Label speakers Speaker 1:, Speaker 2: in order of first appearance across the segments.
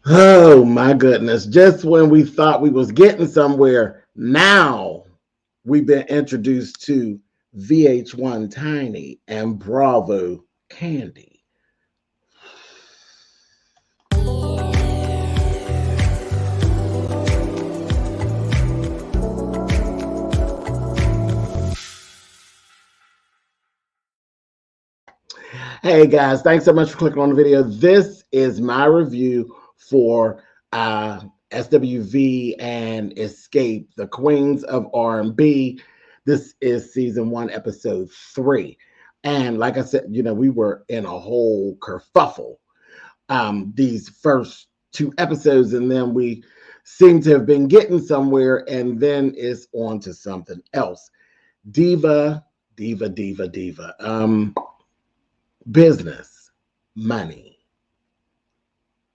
Speaker 1: Oh my goodness. Just when we thought we was getting somewhere, now we've been introduced to VH1 Tiny and Bravo Candy. Hey guys, thanks so much for clicking on the video. This is my review for SWV and Escape, the Queens of R&B. This is season 1, episode 3. And like I said, we were in a whole kerfuffle these first 2 episodes, and then we seem to have been getting somewhere, and then it's on to something else. Diva. Business, money,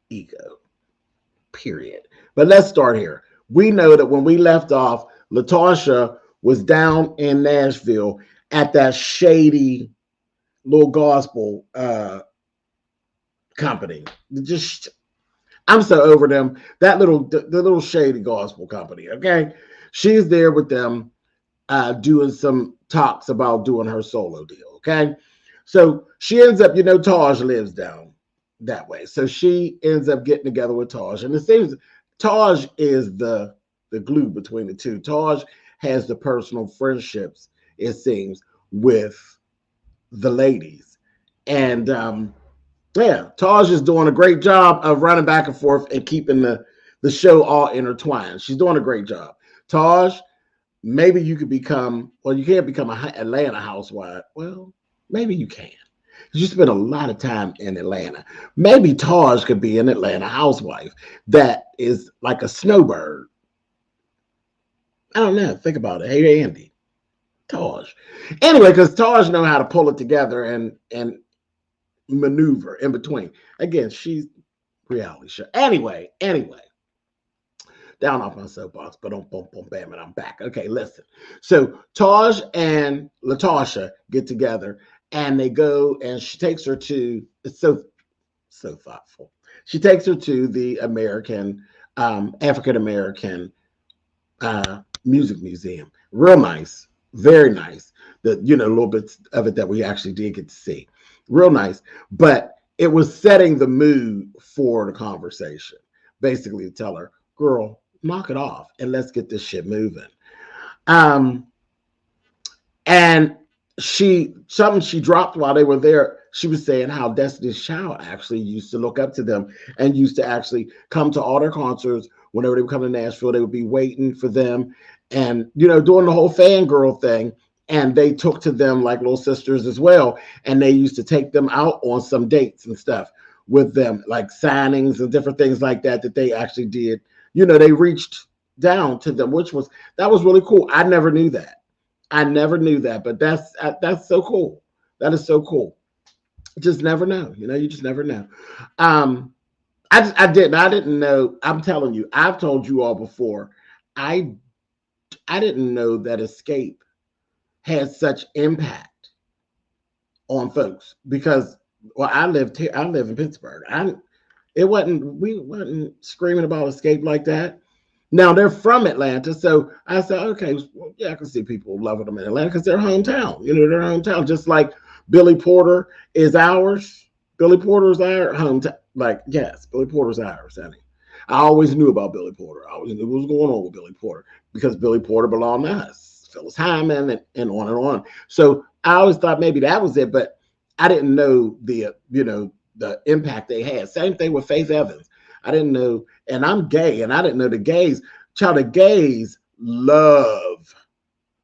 Speaker 1: ego, period. But let's start here. We know that when we left off, Latasha was down in Nashville at that shady little gospel company. I'm so over them. The little shady gospel company. Okay, she's there with them, doing some talks about doing her solo deal. Okay, so she ends up, Taj lives down that way. So she ends up getting together with Taj. And it seems Taj is the glue between the two. Taj has the personal friendships, it seems, with the ladies. And yeah, Taj is doing a great job of running back and forth and keeping the show all intertwined. She's doing a great job. Taj, maybe you could become, well, you can't become an Atlanta housewife. Well, maybe you can. You spend a lot of time in Atlanta. Maybe Taj could be an Atlanta housewife that is like a snowbird. I don't know. Think about it. Hey, Andy. Taj. Anyway, because Taj know how to pull it together and maneuver in between. Again, she's reality show. Anyway. Down off my soapbox, but don't boom, bam, and I'm back. Okay, listen. So Taj and Latasha get together, and they go, and she takes her to, it's so thoughtful. She takes her to the African American music museum. Real nice, very nice. Little bits of it that we actually did get to see. Real nice, but it was setting the mood for the conversation. Basically, to tell her, girl, knock it off and let's get this shit moving. And something she dropped while they were there, she was saying how Destiny's Child actually used to look up to them and used to actually come to all their concerts. Whenever they would come to Nashville, they would be waiting for them and, doing the whole fangirl thing. And they took to them like little sisters as well. And they used to take them out on some dates and stuff with them, like signings and different things like that they actually did. They reached down to them, that was really cool. I never knew that. But that's so cool. That is so cool. Just never know. You just never know. I didn't know. I'm telling you, I've told you all before. I didn't know that Escape had such impact on folks because, well, I live in Pittsburgh. We wasn't screaming about Escape like that. Now they're from Atlanta, so I said, okay, well, yeah, I can see people loving them in Atlanta because they're hometown. Their hometown. Just like Billy Porter is ours. Billy Porter is our hometown. Like, yes, Billy Porter's ours, honey. I always knew about Billy Porter. I always knew what was going on with Billy Porter because Billy Porter belonged to us, Phyllis Hyman, and on and on. So I always thought maybe that was it, but I didn't know the impact they had. Same thing with Faith Evans. I didn't know, and I'm gay, and I didn't know the gays. The gays love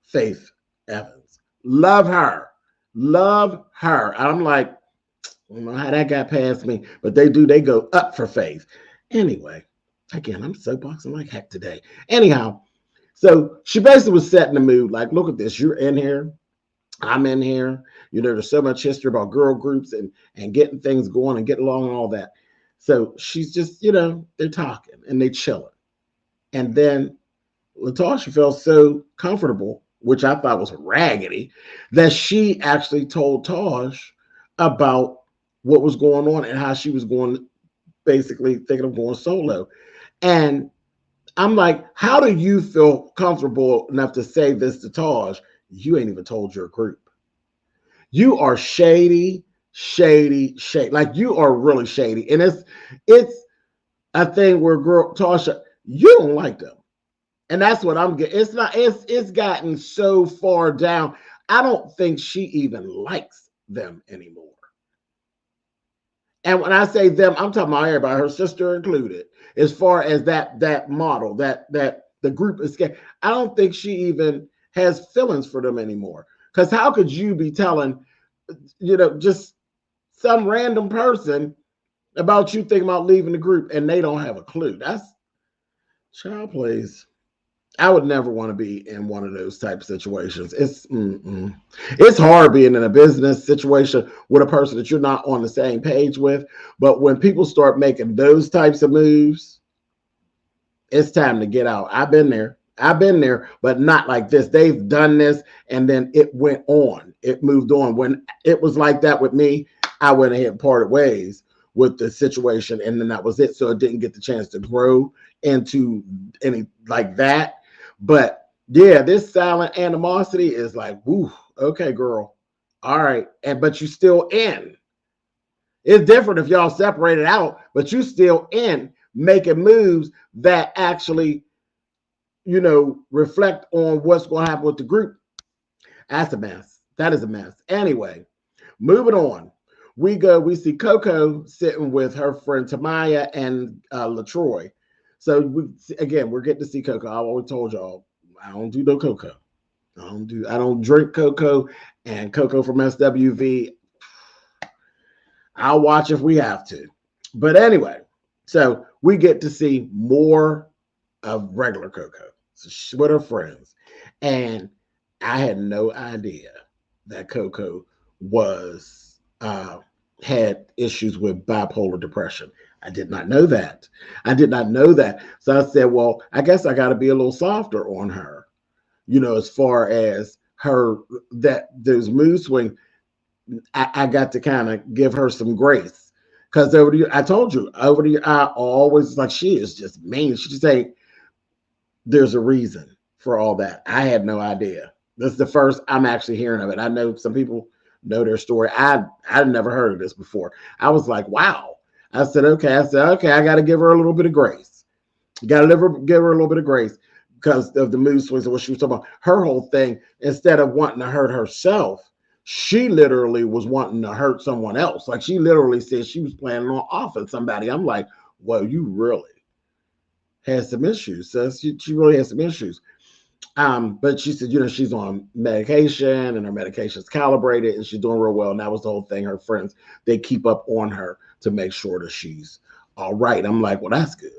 Speaker 1: Faith Evans. Love her. I'm like, I don't know how that got past me, but they do. They go up for Faith. Anyway, again, I'm soapboxing like heck today. Anyhow, so she basically was setting the mood. Like, look at this. You're in here. I'm in here. There's so much history about girl groups and getting things going and getting along and all that. So she's just, they're talking and they chilling. And then Latasha felt so comfortable, which I thought was raggedy, that she actually told Taj about what was going on and how she was going basically thinking of going solo. And I'm like, how do you feel comfortable enough to say this to Taj? You ain't even told your group. You are shady, shady, shady. Like you are really shady. And it's a thing where Tasha, you don't like them. And that's what I'm getting. It's gotten so far down. I don't think she even likes them anymore. And when I say them, I'm talking about everybody, her sister included, as far as that model, that the group escape. I don't think she even has feelings for them anymore. Because how could you be telling, just some random person about you thinking about leaving the group and they don't have a clue? That's child plays. I would never want to be in one of those type of situations. It's hard being in a business situation with a person that you're not on the same page with. But when people start making those types of moves, it's time to get out. I've been there, but not like this. They've done this and then it went on. It moved on. When it was like that with me, I went ahead and parted ways with the situation, and then that was it. So it didn't get the chance to grow into any like that. But yeah, this silent animosity is like, woo, okay, girl. All right. But you still in. It's different if y'all separated out, but you still in making moves that actually, reflect on what's going to happen with the group. That's a mess. That is a mess. Anyway, moving on. We see Coco sitting with her friend Tameka and LaTroy. So we're getting to see Coco. I always told y'all, I don't do no Coco. I don't drink Coco, and Coco from SWV. I'll watch if we have to. But anyway, so we get to see more of regular Coco with her friends. And I had no idea that Coco was had issues with bipolar depression. I did not know that. So I said, well, I guess I got to be a little softer on her, as far as those mood swings. I got to kind of give her some grace, because I told you I always like, she is just mean. She just ain't. There's a reason for all that. I had no idea. This is the first I'm actually hearing of it. I know some people know their story. I'd never heard of this before. I was like, wow. I said, okay, I got to give her a little bit of grace. You got to give her a little bit of grace because of the mood swings and what she was talking about. Her whole thing, instead of wanting to hurt herself, she literally was wanting to hurt someone else. Like, she literally said she was planning on offing somebody. I'm like, well, you really had some issues. So she really had some issues. But she said, she's on medication and her medication's calibrated and she's doing real well. And that was the whole thing. Her friends, they keep up on her to make sure that she's all right. I'm like, well, that's good.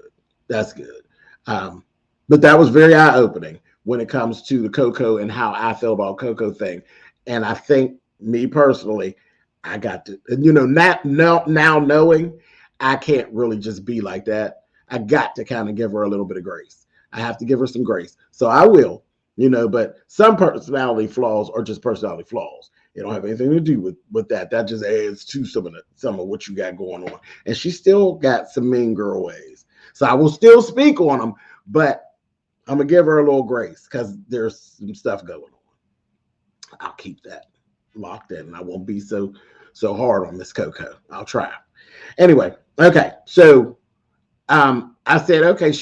Speaker 1: That's good. But that was very eye-opening when it comes to the Coco and how I feel about Coco thing. And I think, me personally, I got to, now knowing I can't really just be like that. I got to kind of give her a little bit of grace. I have to give her some grace. So I will, but some personality flaws are just personality flaws. It don't have anything to do with that. That just adds to some of what you got going on. And she still got some mean girl ways. So I will still speak on them, but I'm going to give her a little grace because there's some stuff going on. I'll keep that locked in. I won't be so hard on Miss Coco. I'll try. Anyway, okay. So I said, okay,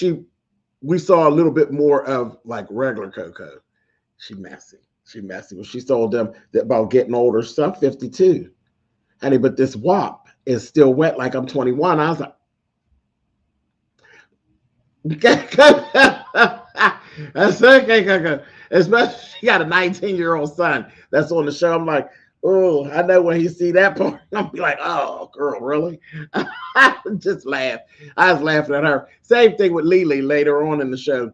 Speaker 1: we saw a little bit more of like regular Coco. She messy. When she told them that about getting older, so I'm 52. Honey, but this WAP is still wet like I'm 21. I was like, that's okay, Coco. Especially she got a 19-year-old son that's on the show. I'm like, oh, I know when he see that part, I'll be like, oh, girl, really? I just laugh. I was laughing at her. Same thing with LeeLee later on in the show.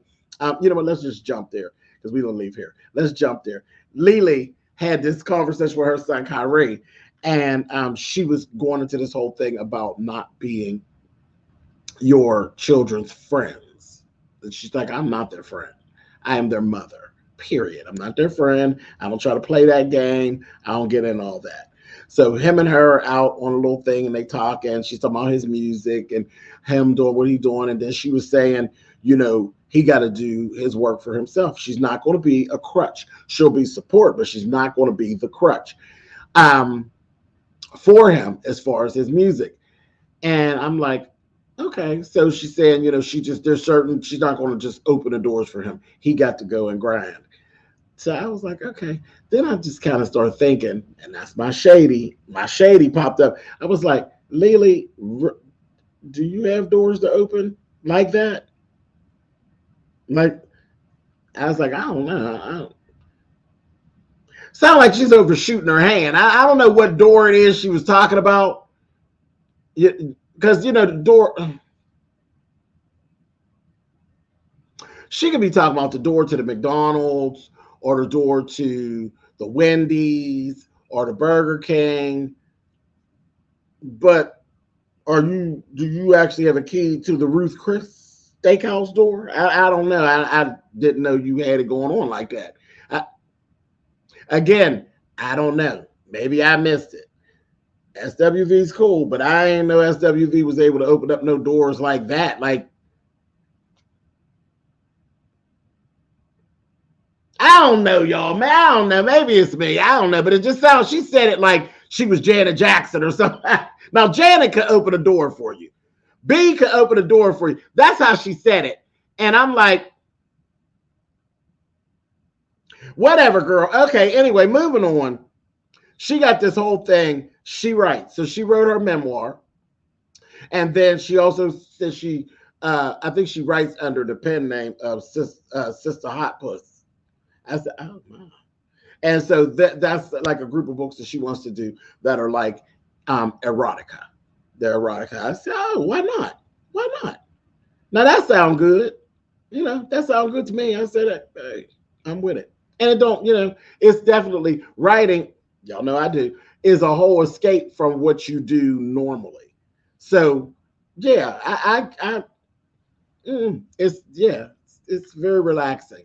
Speaker 1: You know what? Let's just jump there because we don't leave here. Let's jump there. LeeLee had this conversation with her son, Kyrie, and she was going into this whole thing about not being your children's friends. And she's like, I'm not their friend. I am their mother, period. I'm not their friend. I don't try to play that game. I don't get in all that. So him and her are out on a little thing and they talk and she's talking about his music and him doing what he's doing. And then she was saying, you know, he got to do his work for himself. She's not going to be a crutch. She'll be support, but she's not going to be the crutch for him as far as his music. And I'm like, okay. So she's saying, you know, she's not going to just open the doors for him. He got to go and grind. So I was like, okay. Then I just kind of started thinking, and that's my shady popped up. I was like, LeeLee, do you have doors to open like that? Like, I was like, I don't know. Sound like she's overshooting her hand. I don't know what door it is she was talking about. Because, you know, the door, she could be talking about the door to the McDonald's or the door to the Wendy's or the Burger King. But do you actually have a key to the Ruth Chris Steakhouse door? I don't know. I didn't know you had it going on like that. Again, I don't know. Maybe I missed it. SWV's cool, but I ain't know SWV was able to open up no doors like that. Like, I don't know, y'all, man. I don't know. Maybe it's me. I don't know. But it just sounds, she said it like she was Janet Jackson or something. Now, Janet could open a door for you. B could open a door for you. That's how she said it. And I'm like, whatever, girl. Okay, anyway, moving on. She got this whole thing. She writes. So she wrote her memoir. And then she also said I think she writes under the pen name of Sister Hot Puss. I said, oh, my. And so that's like a group of books that she wants to do that are like erotica. They're erotica. I said, oh, why not? Why not? Now that sounds good. You know, that sounds good to me. I said, hey, I'm with it. And it don't, you know, it's definitely writing, y'all know I do, is a whole escape from what you do normally. So yeah, it's very relaxing.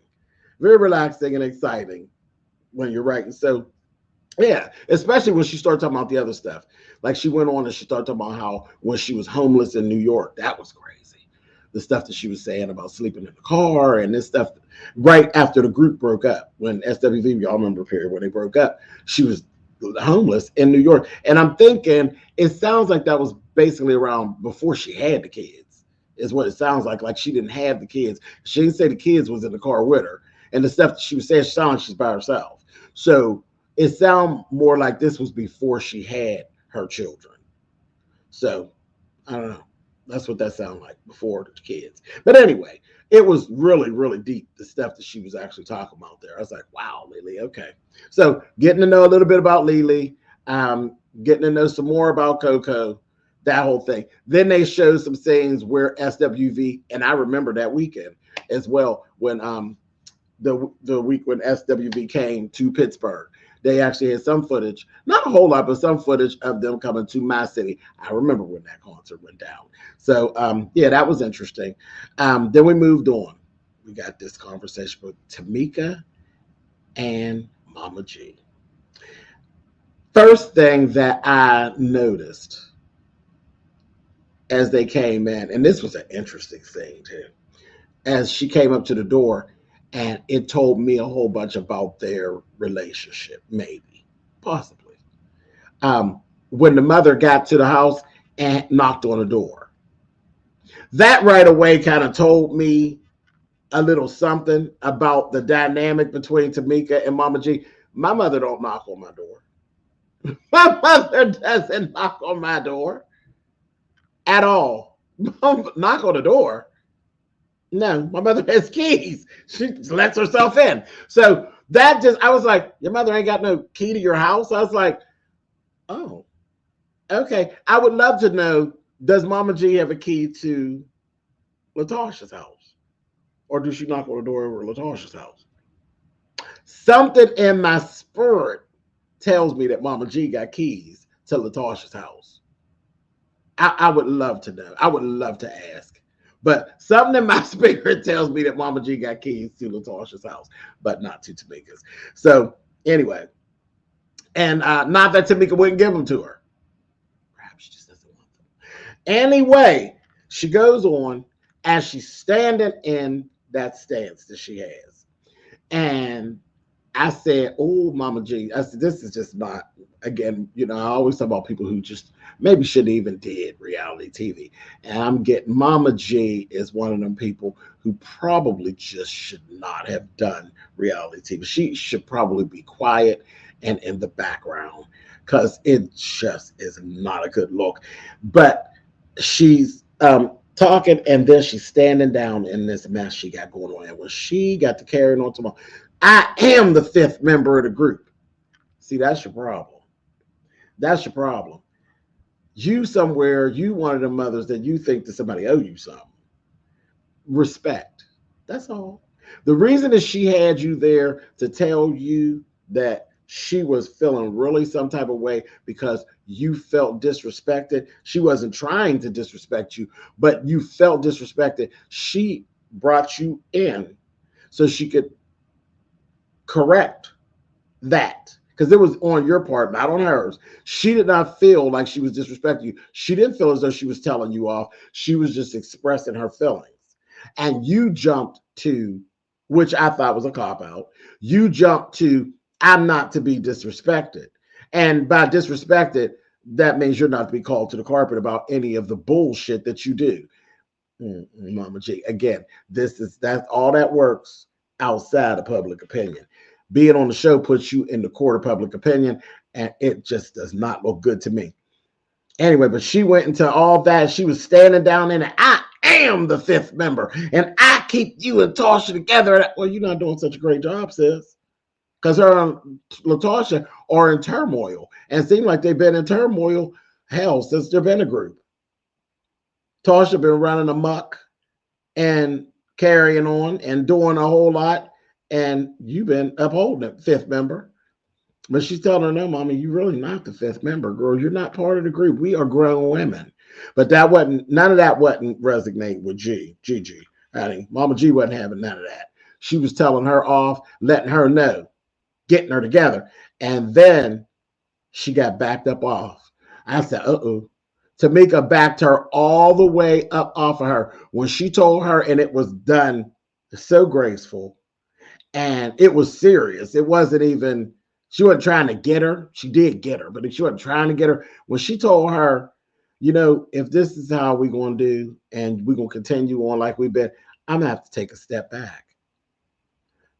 Speaker 1: Very relaxing and exciting when you're writing. So, yeah, especially when she started talking about the other stuff. Like she went on and she started talking about how when she was homeless in New York, that was crazy. The stuff that she was saying about sleeping in the car and this stuff right after the group broke up. When SWV, y'all remember the period when they broke up, she was homeless in New York. And I'm thinking it sounds like that was basically around before she had the kids, is what it sounds like she didn't have the kids. She didn't say the kids was in the car with her. And the stuff that she was saying, she sounded like she's by herself. So it sounds more like this was before she had her children. So I don't know. That's what that sounded like before the kids. But anyway, it was really, really deep, the stuff that she was actually talking about there. I was like, wow, LeeLee, okay. So getting to know a little bit about LeeLee, getting to know some more about Coco, that whole thing. Then they showed some scenes where SWV, and I remember that weekend as well, when the week when SWV came to Pittsburgh. They actually had some footage, not a whole lot, but some footage of them coming to my city. I remember when that concert went down. So, yeah, that was interesting. Then we moved on. We got this conversation with Tameka and Mama G. First thing that I noticed as they came in, and this was an interesting thing too, as she came up to the door, and it told me a whole bunch about their relationship, maybe, possibly. When the mother got to the house and knocked on the door, that right away kind of told me a little something about the dynamic between Tameka and Mama G. My mother don't knock on my door. My mother doesn't knock on my door at all. Knock on the door. No, my mother has keys. She lets herself in. So that just, I was like, your mother ain't got no key to your house? I was like, oh, okay. I would love to know, does Mama G have a key to Latasha's house? Or does she knock on the door over Latasha's house? Something in my spirit tells me that Mama G got keys to Latasha's house. I would love to know. I would love to ask. But something in my spirit tells me that Mama G got keys to Latasha's house, but not to Tameka's. So anyway, And not that Tameka wouldn't give them to her. Perhaps she just doesn't want them. Anyway, she goes on as she's standing in that stance that she has. And I said, oh, Mama G, I said, this is just not, again, you know, I always talk about people who just maybe shouldn't even did reality TV. And I'm getting Mama G is one of them people who probably just should not have done reality TV. She should probably be quiet and in the background because it just is not a good look. But she's talking, and then she's standing down in this mess she got going on. And when she got to carrying on tomorrow, I am the fifth member of the group. See, that's your problem. That's your problem. You somewhere, you one of the mothers that you think that somebody owe you something. Respect. That's all. The reason that she had you there to tell you that she was feeling really some type of way because you felt disrespected. She wasn't trying to disrespect you, but you felt disrespected. She brought you in so she could correct that, because it was on your part, not on hers. She did not feel like she was disrespecting you. She didn't feel as though she was telling you off. She was just expressing her feelings. And you jumped to, which I thought was a cop-out, you jumped to, I'm not to be disrespected. And by disrespected, that means you're not to be called to the carpet about any of the bullshit that you do. Mama G, again, that's all that works outside of public opinion. Being on the show puts you in the court of public opinion, and it just does not look good to me. Anyway, but she went into all that. She was standing down in it. I am the fifth member, and I keep you and Tasha together. Well, you're not doing such a great job, sis, because her and Latasha are in turmoil, and it seems like they've been in turmoil, hell, since they've been a group. Tasha been running amok and carrying on and doing a whole lot, and you've been upholding it, fifth member. But she's telling her, no, Mommy, you're really not the fifth member, girl. You're not part of the group. We are grown women. But that wasn't, none of that wasn't resonate with Gigi. Honey, Mama G wasn't having none of that. She was telling her off, letting her know, getting her together. And then she got backed up off. I said, uh-oh. Tameka backed her all the way up off of her when she told her, and it was done so graceful. And it was serious. It wasn't even, she wasn't trying to get her. She did get her, but she wasn't trying to get her. When she told her, you know, if this is how we're going to do and we're going to continue on like we've been, I'm going to have to take a step back.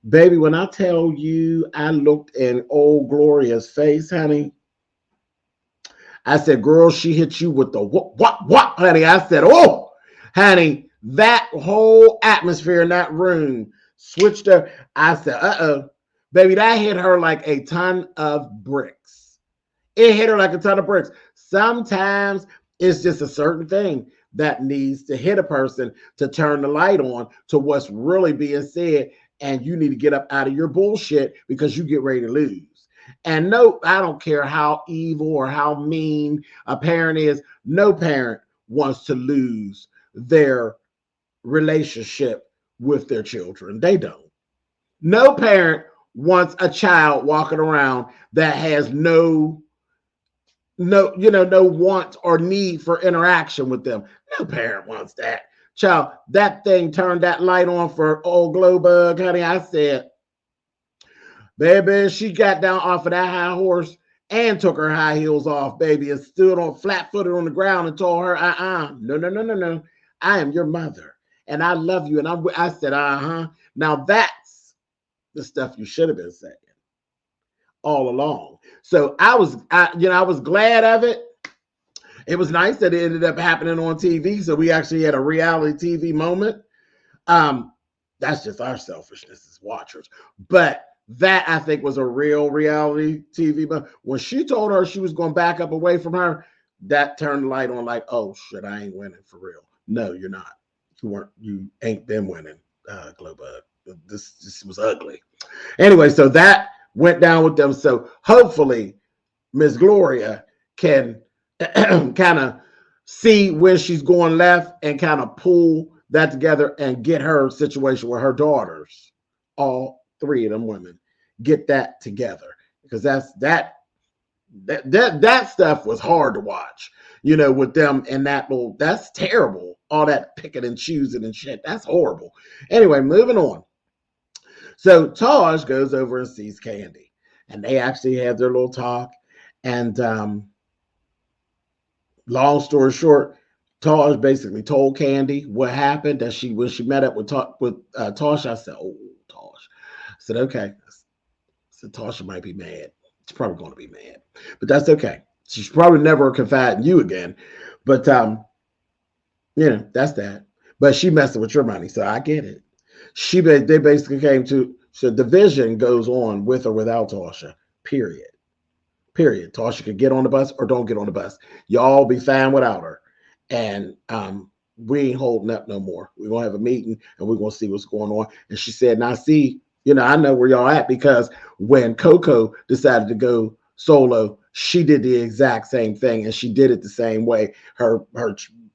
Speaker 1: Baby, when I tell you I looked in old Gloria's face, honey, I said, girl, she hit you with the what, honey. I said, oh, honey, that whole atmosphere in that room switched up. I said, uh-oh. Baby, that hit her like a ton of bricks. It hit her like a ton of bricks. Sometimes it's just a certain thing that needs to hit a person to turn the light on to what's really being said, and you need to get up out of your bullshit because you get ready to lose. And no, I don't care how evil or how mean a parent is. No parent wants to lose their relationship with their children. They don't. No parent wants a child walking around that has no want or need for interaction with them. No parent wants that. Child, that thing turned that light on for old Glowbug, honey. I said, baby, she got down off of that high horse and took her high heels off, baby, and stood on flat-footed on the ground and told her, no. I am your mother, and I love you. And I said, Now that's the stuff you should have been saying all along. So I was glad of it. It was nice that it ended up happening on TV. So we actually had a reality TV moment. That's just our selfishness as watchers. But that, I think, was a real reality TV. But when she told her she was going to back up away from her, that turned the light on like, oh, shit, I ain't winning for real. No, you're not. You ain't been winning, Glowbug. This was ugly. Anyway, so that went down with them. So hopefully Miss Gloria can kind of see where she's going left and kind of pull that together and get her situation with her daughters, all three of them women, get that together, because that That stuff was hard to watch, with them and that little. That's terrible. All that picking and choosing and shit. That's horrible. Anyway, moving on. So Taj goes over and sees Candy, and they actually have their little talk. And long story short, Taj basically told Candy what happened. That when she met up with Tasha, I said, "Oh, Taj." I said, "Okay." So Tasha might be mad. She's probably going to be mad, but that's okay. She's probably never confide in you again. But that's that. But she messing with your money, so I get it. They basically came to, so division goes on with or without Tasha. Period. Tasha could get on the bus or don't get on the bus. Y'all be fine without her. And we ain't holding up no more. We're gonna have a meeting and we're gonna see what's going on. And she said, now see, I know where y'all at, because when Coco decided to go solo, she did the exact same thing, and she did it the same way. Her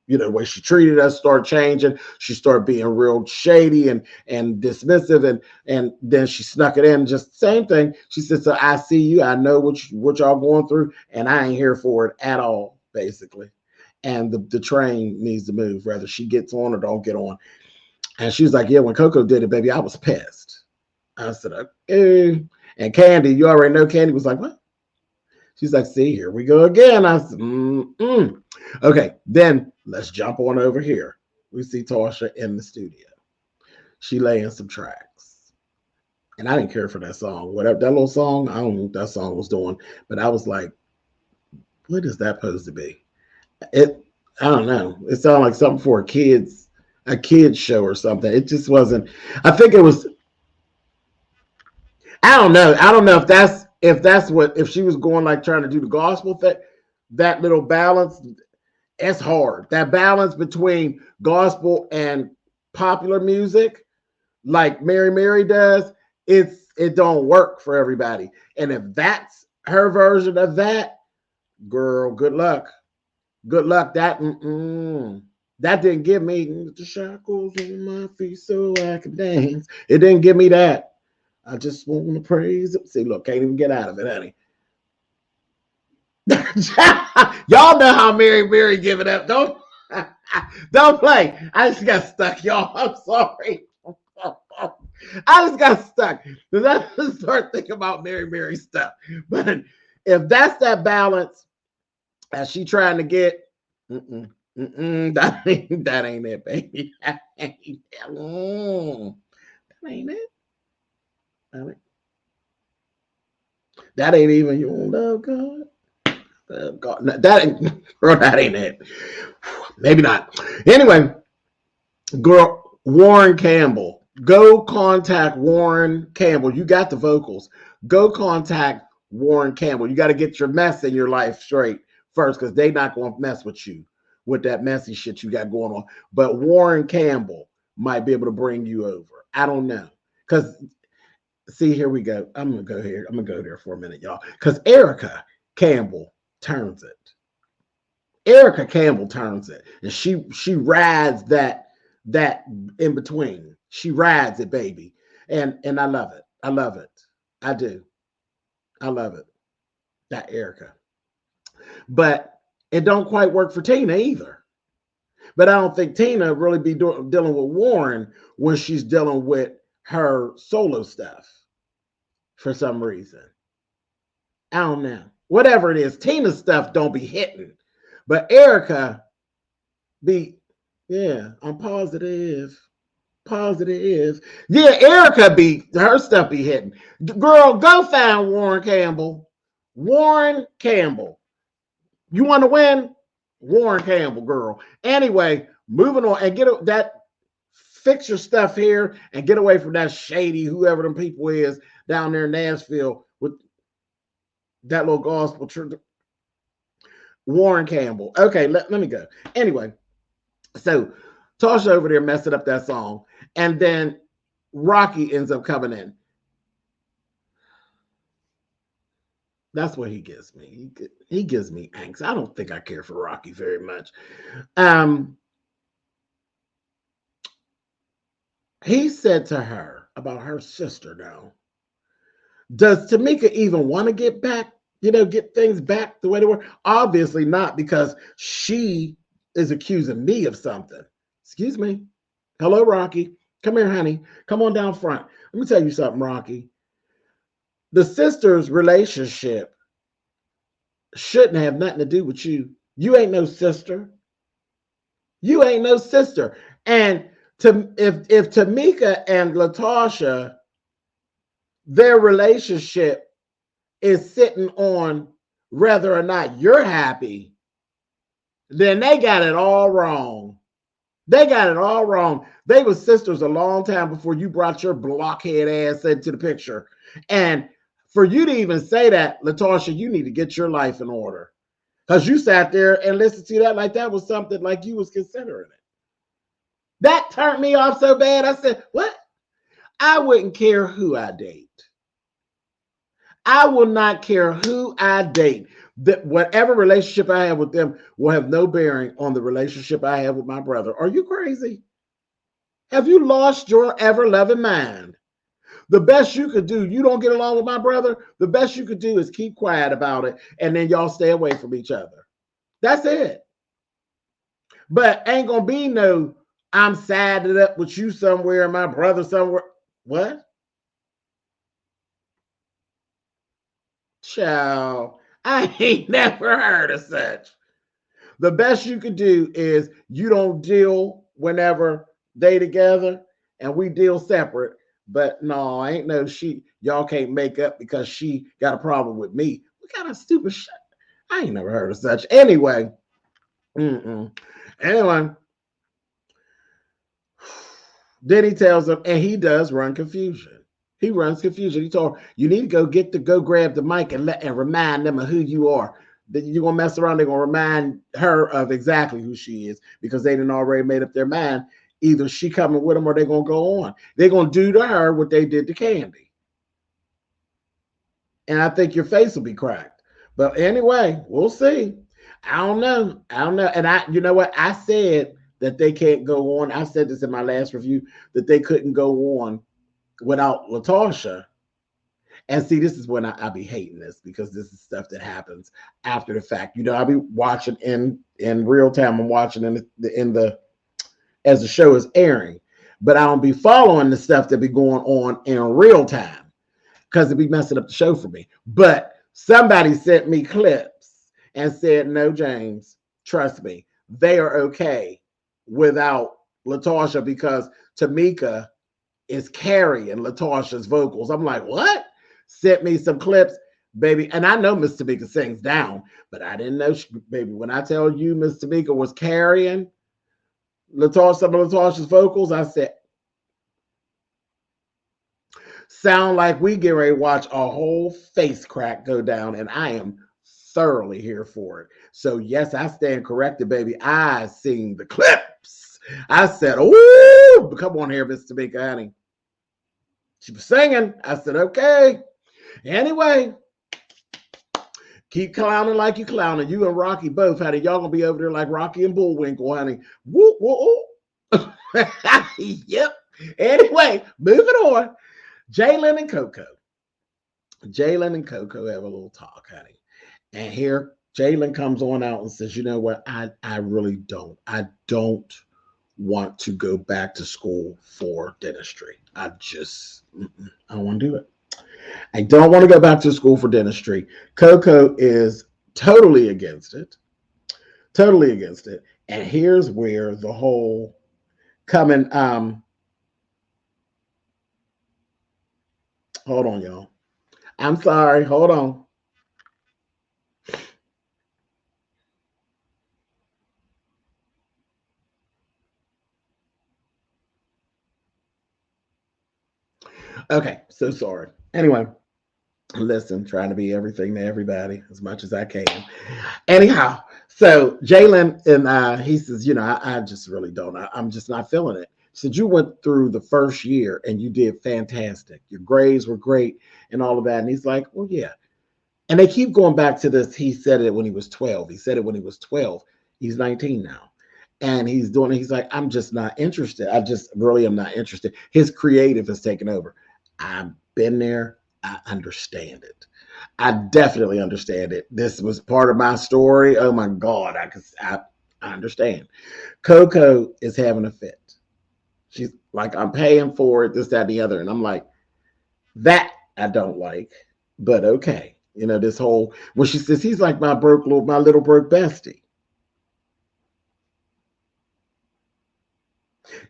Speaker 1: the way she treated us started changing. She started being real shady and dismissive, and then she snuck it in. Just same thing. She said, "So I see you. I know what y'all going through, and I ain't here for it at all, basically. And the train needs to move, whether she gets on or don't get on." And she was like, "Yeah, when Coco did it, baby, I was pissed." I said, "Okay." And Candy, you already know, Candy was like, "What?" She's like, "See, here we go again." I said, Okay, then let's jump on over here. We see Tasha in the studio. She laying some tracks. And I didn't care for that song. Whatever that little song, I don't know what that song was doing, but I was like, what is that supposed to be? I don't know. It sounded like something for a kids show or something. It just wasn't. I think it was. I don't know. I don't know if she was going like trying to do the gospel thing, that little balance. It's hard. That balance between gospel and popular music, like Mary does, it don't work for everybody. And if that's her version of that, girl, good luck. Good luck. That didn't give me the shackles on my feet so I can dance. It didn't give me that. I just want to praise him. See, look, can't even get out of it, honey. Y'all know how Mary give it up. Don't play. I just got stuck, y'all. I'm sorry. I just got stuck because I just start thinking about Mary stuff. But if that's that balance that she trying to get, that ain't it, baby. That ain't it. That ain't even your love, God. God, that ain't it. Maybe not. Anyway, girl, Warren Campbell. Go contact Warren Campbell. You got the vocals. Go contact Warren Campbell. You got to get your mess in your life straight first, because they not going to mess with you with that messy shit you got going on. But Warren Campbell might be able to bring you over. I don't know. Because, see, here we go. I'm going to go here. I'm going to go there for a minute, y'all. Because Erica Campbell turns it. Erica Campbell turns it. And she rides that in between. She rides it, baby. And I love it. I love it. I do. I love it. That Erica. But it don't quite work for Tina either. But I don't think Tina really be dealing with Warren when she's dealing with her solo stuff for some reason. I don't know. Whatever it is, Tina's stuff don't be hitting. But Erica I'm positive. Positive. Yeah, Erica her stuff be hitting. Girl, go find Warren Campbell. Warren Campbell. You want to win? Warren Campbell, girl. Anyway, moving on and fix your stuff here and get away from that shady whoever them people is down there in Nashville with that little gospel church. Warren Campbell. Okay, let me go. Anyway, so Tasha over there messing up that song, and then Rocky ends up coming in. That's what he gives me. He gives me angst. I don't think I care for Rocky very much. He said to her about her sister now, does Tameka even want to get back get things back the way they were? Obviously not, because she is accusing me of something. Excuse me. Hello, Rocky. Come here, honey. Come on down front. Let me tell you something, Rocky. The sister's relationship shouldn't have nothing to do with you. You ain't no sister. You ain't no sister. And if Tameka and Latasha, their relationship is sitting on whether or not you're happy, then they got it all wrong. They got it all wrong. They were sisters a long time before you brought your blockhead ass into the picture. And for you to even say that, Latasha, you need to get your life in order. Because you sat there and listened to that like that was something like you was considering it. That turned me off so bad. I said, what? I wouldn't care who I date. I will not care who I date. That whatever relationship I have with them will have no bearing on the relationship I have with my brother. Are you crazy? Have you lost your ever-loving mind? The best you could do, you don't get along with my brother, the best you could do is keep quiet about it, and then y'all stay away from each other. That's it. But ain't gonna be no, I'm sided up with you somewhere and my brother somewhere. What? Child, I ain't never heard of such. The best you could do is you don't deal whenever they together and we deal separate. But no, ain't no y'all can't make up because she got a problem with me. What kind of stupid shit? I ain't never heard of such. Anyway. Anyway. Then he tells them, and he does run confusion. He runs confusion. He told her, you need to go grab the mic and remind them of who you are. That you're gonna mess around, they're gonna remind her of exactly who she is because they didn't already made up their mind. Either she coming with them or they're gonna go on. They're gonna do to her what they did to Candy. And I think your face will be cracked. But anyway, we'll see. I don't know. And you know what? I said that they can't go on. I said this in my last review that they couldn't go on without Latasha. And see, this is when I be hating this because this is stuff that happens after the fact. I'll be watching in real time. I'm watching as the show is airing, but I don't be following the stuff that be going on in real time because it be messing up the show for me. But somebody sent me clips and said, no, James, trust me, they are okay without Latasha because Tameka is carrying Latasha's vocals. I'm like, what? Sent me some clips, baby. And I know Miss Tameka sings down, but I didn't know, baby, when I tell you Miss Tameka was carrying some of Latasha's vocals, I said, sound like we get ready to watch a whole face crack go down, and I am thoroughly here for it. So yes, I stand corrected, baby. I seen the clips. I said, oh, come on here, Miss Tameka, honey. She was singing. I said, okay. Anyway, keep clowning like you clowning. You and Rocky both, honey. Y'all gonna be over there like Rocky and Bullwinkle, honey. Woo, woo, woo. Yep. Anyway, moving on. Jalen and Coco. Jalen and Coco have a little talk, honey. And here Jalen comes on out and says, you know what? I really don't. I don't want to go back to school for dentistry. I don't want to do it. I don't want to go back to school for dentistry. Coco is totally against it. Totally against it. And here's where the whole coming, hold on, y'all. I'm sorry. Hold on. Okay, so sorry. Anyway, listen, trying to be everything to everybody as much as I can. Anyhow, so Jalen and he says, I just really don't. I'm just not feeling it. He said, you went through the first year and you did fantastic. Your grades were great and all of that. And he's like, well, yeah. And they keep going back to this. He said it when he was 12. He said it when he was 12. He's 19 now. And he's doing it. He's like, I'm just not interested. I just really am not interested. His creative has taken over. I've been there. I understand it. I definitely understand it. This was part of my story. Oh my God, I understand. Coco is having a fit. She's like, I'm paying for it, this, that, and the other. And I'm like, that I don't like, but okay. You know, this whole, when she says, he's like my little broke bestie.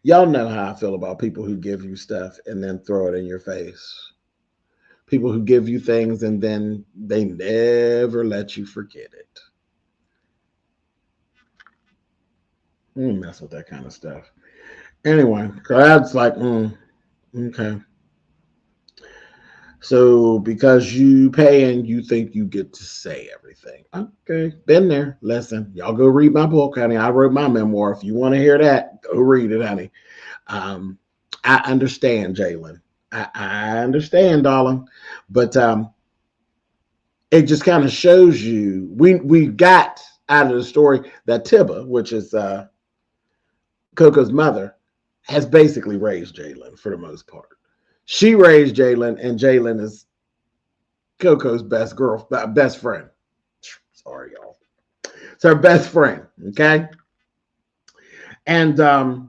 Speaker 1: Y'all know how I feel about people who give you stuff and then throw it in your face. People who give you things and then they never let you forget it. Mess with that kind of stuff. Anyway, that's like, okay. So because you pay and you think you get to say everything. Okay, been there. Listen, y'all go read my book, honey. I wrote my memoir. If you want to hear that, go read it, honey. I understand, Jalen. I understand, darling. But it just kind of shows you, we got out of the story that Tiba, which is Coco's mother, has basically raised Jalen for the most part. She raised Jalen, and Jalen is Coco's best friend. Sorry, y'all. It's her best friend, okay? And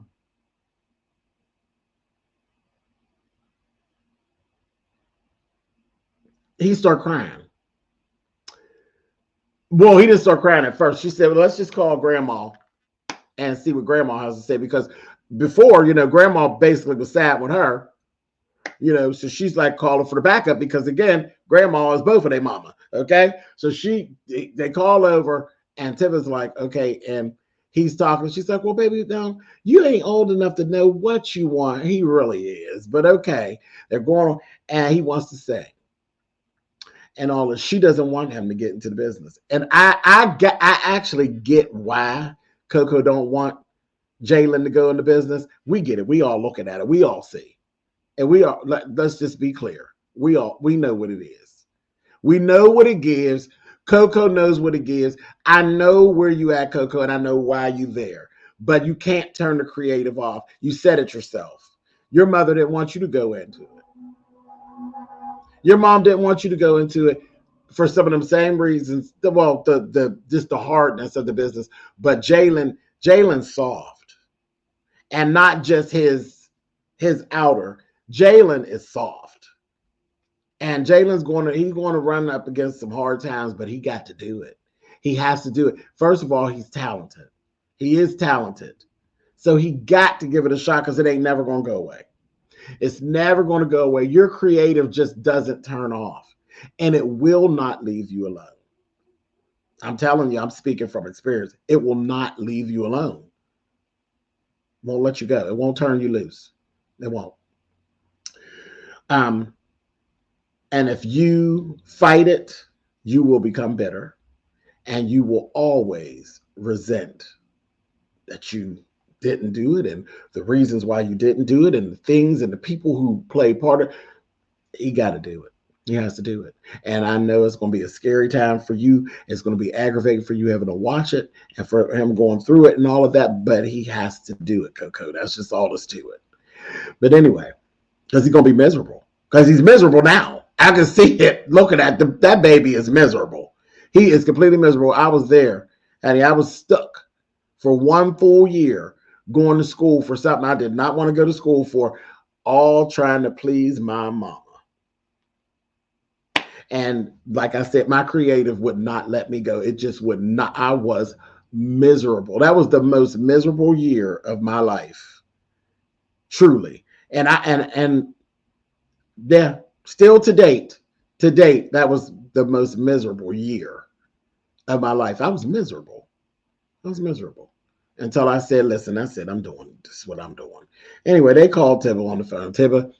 Speaker 1: he started crying. Well, he didn't start crying at first. She said, well, let's just call Grandma and see what Grandma has to say. Because before, you know, Grandma basically was sad with her. You know, so she's like calling for the backup because, again, Grandma is both of their mama, okay? So they call over, and Tiba's like, okay, and he's talking. She's like, well, baby, no, you ain't old enough to know what you want. He really is, but okay. They're going on, and he wants to say, and all this. She doesn't want him to get into the business. And I actually get why Coco don't want Jalen to go into business. We get it. We all looking at it. We all see. And let's just be clear. We know what it is. We know what it gives. Coco knows what it gives. I know where you at, Coco, and I know why you there. But you can't turn the creative off. You said it yourself. Your mother didn't want you to go into it. Your mom didn't want you to go into it for some of them same reasons. Well, just the hardness of the business. But Jalen's soft, and not just his outer. Jalen is soft, and Jalen's going to run up against some hard times, but he got to do it. He has to do it. First of all, he's talented. He is talented, so he got to give it a shot because it ain't never going to go away. It's never going to go away. Your creative just doesn't turn off, and it will not leave you alone. I'm telling you, I'm speaking from experience. It will not leave you alone. Won't let you go. It won't turn you loose. It won't. And if you fight it, you will become bitter, and you will always resent that you didn't do it, and the reasons why you didn't do it, and the things and the people who play part of it. He got to do it. He has to do it. And I know it's going to be a scary time for you. It's going to be aggravating for you having to watch it and for him going through it and all of that, but he has to do it, Coco. That's just all there's to it. But anyway, because he's going to be miserable. Because he's miserable now. I can see it looking at that baby is miserable. He is completely miserable. I was there, and I was stuck for 1 full year going to school for something I did not want to go to school for, all trying to please my mama. And like I said, my creative would not let me go. It just would not. I was miserable. That was the most miserable year of my life. Truly. And yeah, still to date, that was the most miserable year of my life. I was miserable. Until I said, listen, that's it. I'm doing this is what I'm doing. Anyway, they called Tiba on the phone. Tiba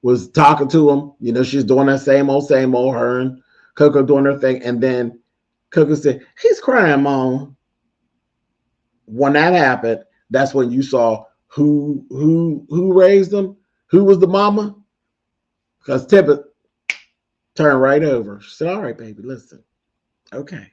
Speaker 1: was talking to him. You know, she's doing that same old, her and Coco doing her thing. And then Coco said, he's crying, Mom. When that happened, that's when you saw who raised them, who was the mama. Because Tiba turned right over. She said, all right, baby, listen. Okay.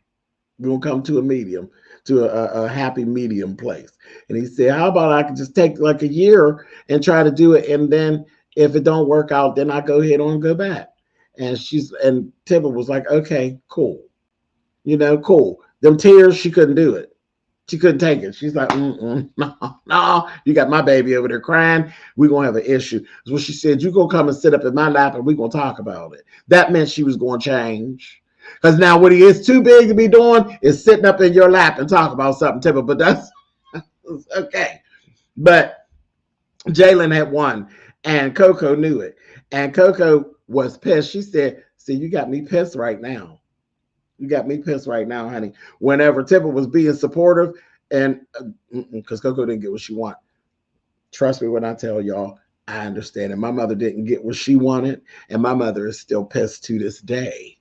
Speaker 1: We're going to come to a medium, to a happy medium place. And he said, how about I could just take like a year and try to do it. And then if it don't work out, then I go ahead on and go back. And Tibble was like, okay, cool. Cool. Them tears, she couldn't do it. She couldn't take it. She's like, no, no, you got my baby over there crying. We're going to have an issue. So she said, you going to come and sit up in my lap and we're going to talk about it. That meant she was going to change. Because now what he is too big to be doing is sitting up in your lap and talk about something, Tibble. But that's okay. But Jalen had won, and Coco knew it. And Coco was pissed. She said, see, you got me pissed right now. You got me pissed right now, honey. Whenever Tipper was being supportive, and because Coco didn't get what she wanted. Trust me when I tell y'all, I understand it. My mother didn't get what she wanted, and my mother is still pissed to this day.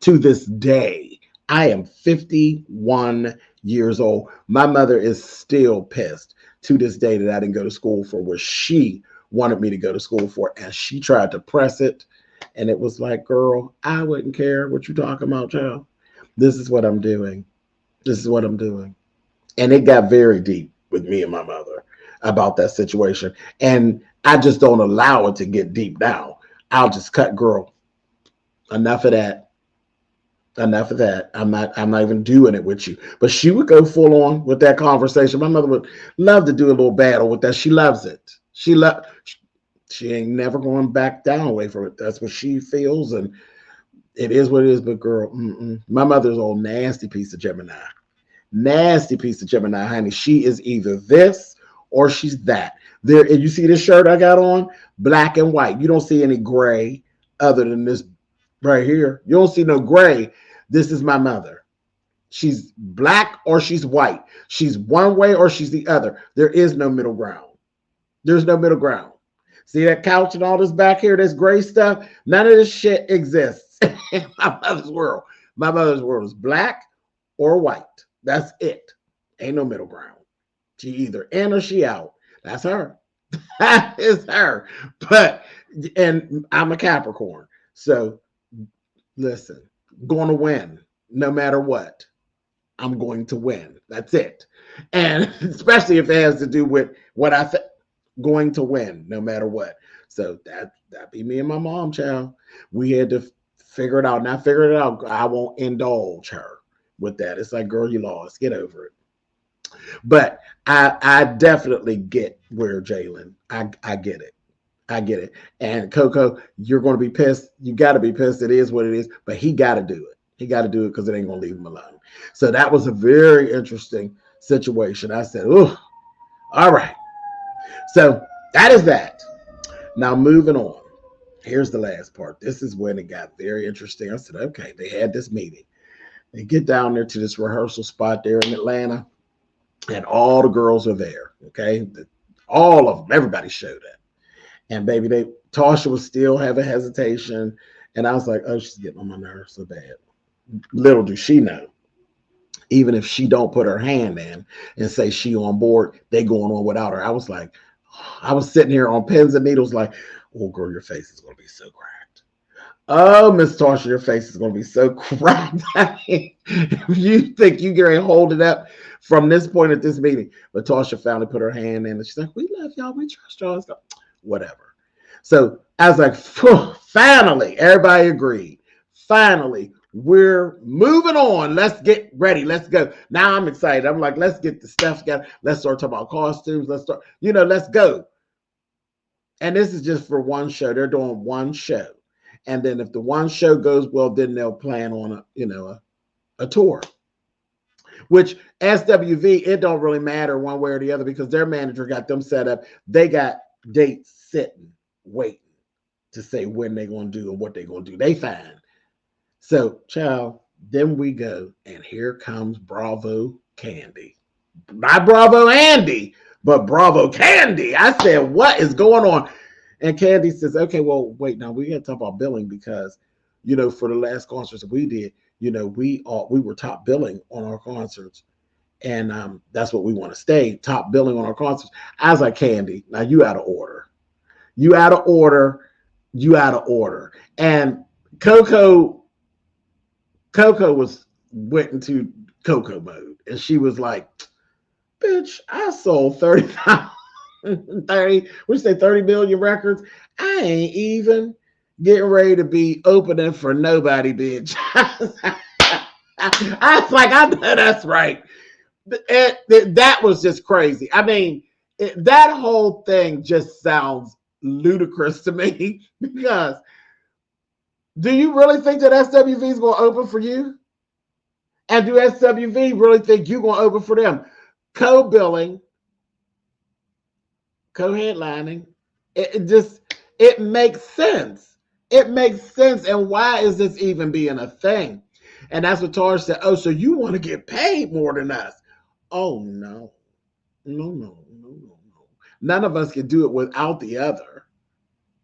Speaker 1: To this day. I am 51 years old. My mother is still pissed to this day that I didn't go to school for what she wanted me to go to school for, and she tried to press it, and it was like, girl, I wouldn't care what you talking about, child. This is what I'm doing. This is what I'm doing. And it got very deep with me and my mother about that situation, and I just don't allow it to get deep now. I'll just cut, girl. Enough of that. Enough of that. I'm not even doing it with you. But she would go full on with that conversation. My mother would love to do a little battle with that. She loves it. She ain't never going back down away from it. That's what she feels, and it is what it is. But girl, my mother's old nasty piece of Gemini. Nasty piece of Gemini, honey. She is either this or she's that. There, and you see this shirt I got on? Black and white. You don't see any gray other than this right here. You don't see no gray. This is my mother. She's black or she's white. She's one way or she's the other. There is no middle ground. There's no middle ground. See that couch and all this back here, this gray stuff? None of this shit exists in my mother's world. My mother's world is black or white. That's it. Ain't no middle ground. She either in or she out. That's her. That is her. And I'm a Capricorn. So listen, going to win no matter what. I'm going to win. That's it. And especially if it has to do with what I think, going to win no matter what. So that be me and my mom, child. We had to figure it out. And I figured it out. I won't indulge her with that. It's like, girl, you lost. Get over it. But I definitely get where Jalen. I get it. I get it. And Coco, you're going to be pissed. You got to be pissed. It is what it is. But he got to do it. He got to do it because it ain't going to leave him alone. So that was a very interesting situation. I said, oh, all right. So that is that. Now moving on. Here's the last part. This is when it got very interesting. I said, okay, they had this meeting. They get down there to this rehearsal spot there in Atlanta, and all the girls are there. Okay. All of them, everybody showed up. And baby, Tasha was still having hesitation. And I was like, oh, she's getting on my nerves so bad. Little do she know, even if she don't put her hand in and say she on board, they going on without her. I was like, I was sitting here on pins and needles like, oh, girl, your face is going to be so cracked. Oh, Miss Tasha, your face is going to be so cracked. If you think you can hold it up from this point at this meeting. But Tasha finally put her hand in and she's like, we love y'all. We trust y'all. Whatever. So I was like, finally, everybody agreed. Finally, we're moving on. Let's get ready. Let's go. Now I'm excited. I'm like, let's get the stuff together. Let's start talking about costumes. Let's start, let's go. And this is just for one show. They're doing one show. And then if the one show goes well, then they'll plan on a tour. Which SWV, it don't really matter one way or the other because their manager got them set up. They got dates sitting, waiting to say when they're going to do and what they're going to do. They fine. So, child, then we go, and here comes Bravo Candy. Not Bravo Andy, but Bravo Candy. I said, what is going on? And Candy says, okay, well, wait, now we got to talk about billing because, for the last concerts that we did, we were top billing on our concerts. And that's what we want to stay, top billing on our concerts. I was like, Candy, now you out of order. You out of order. You out of order. And Coco went into Coco mode. And she was like, bitch, I sold 30 million records. I ain't even getting ready to be opening for nobody, bitch. I was like, I know that's right. That was just crazy. I mean, that whole thing just sounds ludicrous to me because do you really think that SWV is going to open for you? And do SWV really think you're going to open for them? Co-billing, co-headlining, it makes sense. It makes sense. And why is this even being a thing? And that's what Tasha said. Oh, so you want to get paid more than us? Oh, no. No. None of us can do it without the other.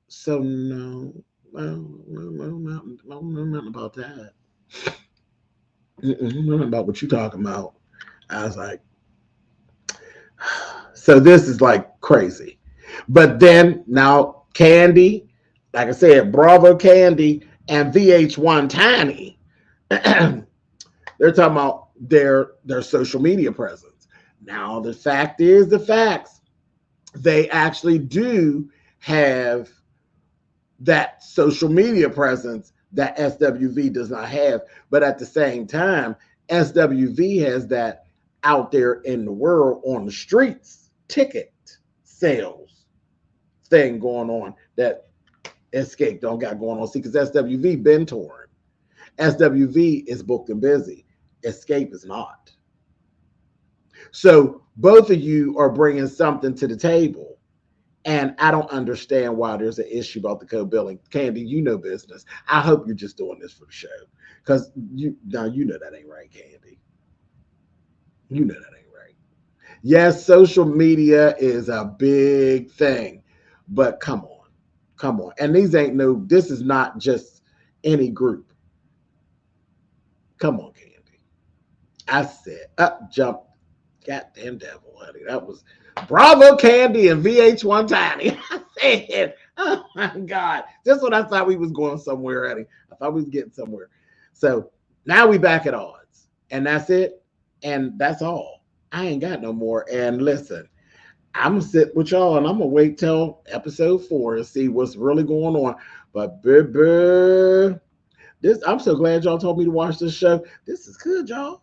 Speaker 1: So no, nothing about that. Nothing about what you're talking about. I was like, so this is like crazy. But then now Candy, like I said, Bravo Candy and VH1 Tiny, they're talking about their social media presence. Now the fact is the facts. They actually do have that social media presence that SWV does not have. But at the same time, SWV has that out there in the world on the streets ticket sales thing going on that Escape don't got going on. See, because SWV been touring. SWV is booked and busy. Escape is not. So both of you are bringing something to the table. And I don't understand why there's an issue about the co-billing. Candy, you know business. I hope you're just doing this for the show. Because you know that ain't right, Candy. You know that ain't right. Yes, social media is a big thing. But come on. And this is not just any group. Come on, Candy. I said, up, jump, goddamn devil, honey. That was Bravo Candy and VH1 Tiny. I said, oh my God. Just when I thought we was going somewhere, Eddie. I thought we was getting somewhere. So now we back at odds. And that's it. And that's all. I ain't got no more. And listen, I'm going to sit with y'all and I'm going to wait till episode 4 and see what's really going on. But baby, I'm so glad y'all told me to watch this show. This is good, y'all.